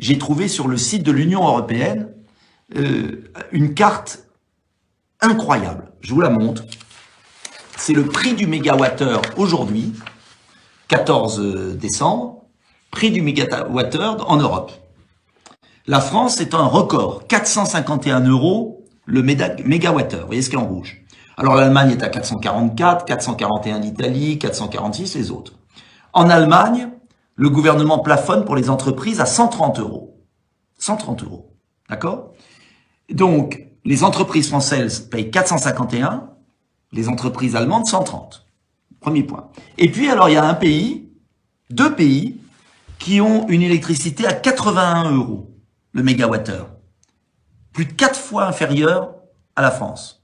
j'ai trouvé sur le site de l'Union européenne une carte incroyable. Je vous la montre. C'est le prix du mégawattheure aujourd'hui, 14 décembre, prix du mégawattheure en Europe. La France est un record, 451 € le mégawattheure. Vous voyez ce qui est en rouge. Alors l'Allemagne est à 444, 441 l'Italie, 446 les autres. En Allemagne, le gouvernement plafonne pour les entreprises à 130 €. 130 €. D'accord? Donc, les entreprises françaises payent 451, les entreprises allemandes 130. Premier point. Et puis, alors, il y a un pays, deux pays, qui ont une électricité à 81 € le mégawattheure. Plus de 4 fois inférieur à la France.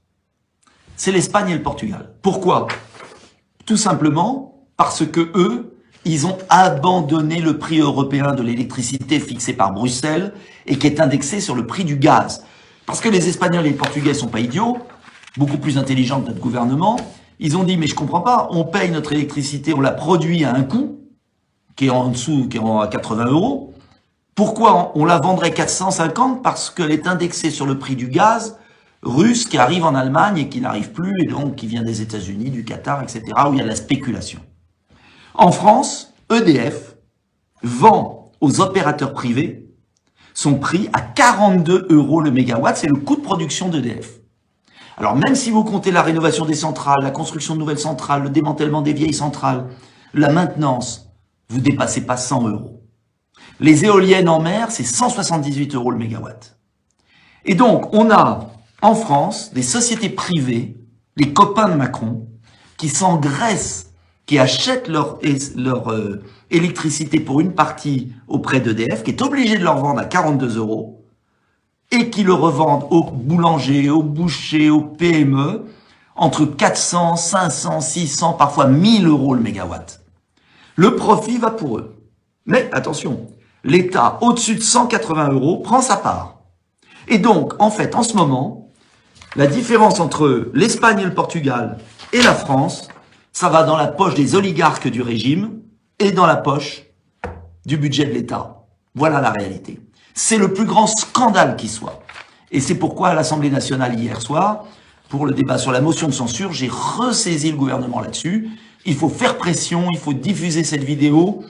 C'est l'Espagne et le Portugal. Pourquoi? Tout simplement parce que eux, ils ont abandonné le prix européen de l'électricité fixé par Bruxelles et qui est indexé sur le prix du gaz. Parce que les Espagnols et les Portugais sont pas idiots, beaucoup plus intelligents que notre gouvernement. Ils ont dit, mais je comprends pas, on paye notre électricité, on la produit à un coût qui est en dessous, qui est à 80 €. Pourquoi on la vendrait 450? Parce qu'elle est indexée sur le prix du gaz russe qui arrive en Allemagne et qui n'arrive plus, et donc qui vient des États-Unis, du Qatar, etc., où il y a de la spéculation. En France, EDF vend aux opérateurs privés son prix à 42 € le mégawatt, c'est le coût de production d'EDF. Alors même si vous comptez la rénovation des centrales, la construction de nouvelles centrales, le démantèlement des vieilles centrales, la maintenance, vous dépassez pas 100 €. Les éoliennes en mer, c'est 178 € le mégawatt. Et donc, on a en France des sociétés privées, les copains de Macron, qui s'engraissent, qui achètent leur électricité pour une partie auprès d'EDF, qui est obligé de leur vendre à 42 € et qui le revendent aux boulangers, aux bouchers, aux PME, entre 400, 500, 600, parfois 1000 € le mégawatt. Le profit va pour eux. Mais attention, l'État, au-dessus de 180 € prend sa part. Et donc, en fait, en ce moment, la différence entre l'Espagne et le Portugal et la France, ça va dans la poche des oligarques du régime et dans la poche du budget de l'État. Voilà la réalité. C'est le plus grand scandale qui soit. Et c'est pourquoi à l'Assemblée nationale hier soir, pour le débat sur la motion de censure, j'ai ressaisi le gouvernement là-dessus. Il faut faire pression, il faut diffuser cette vidéo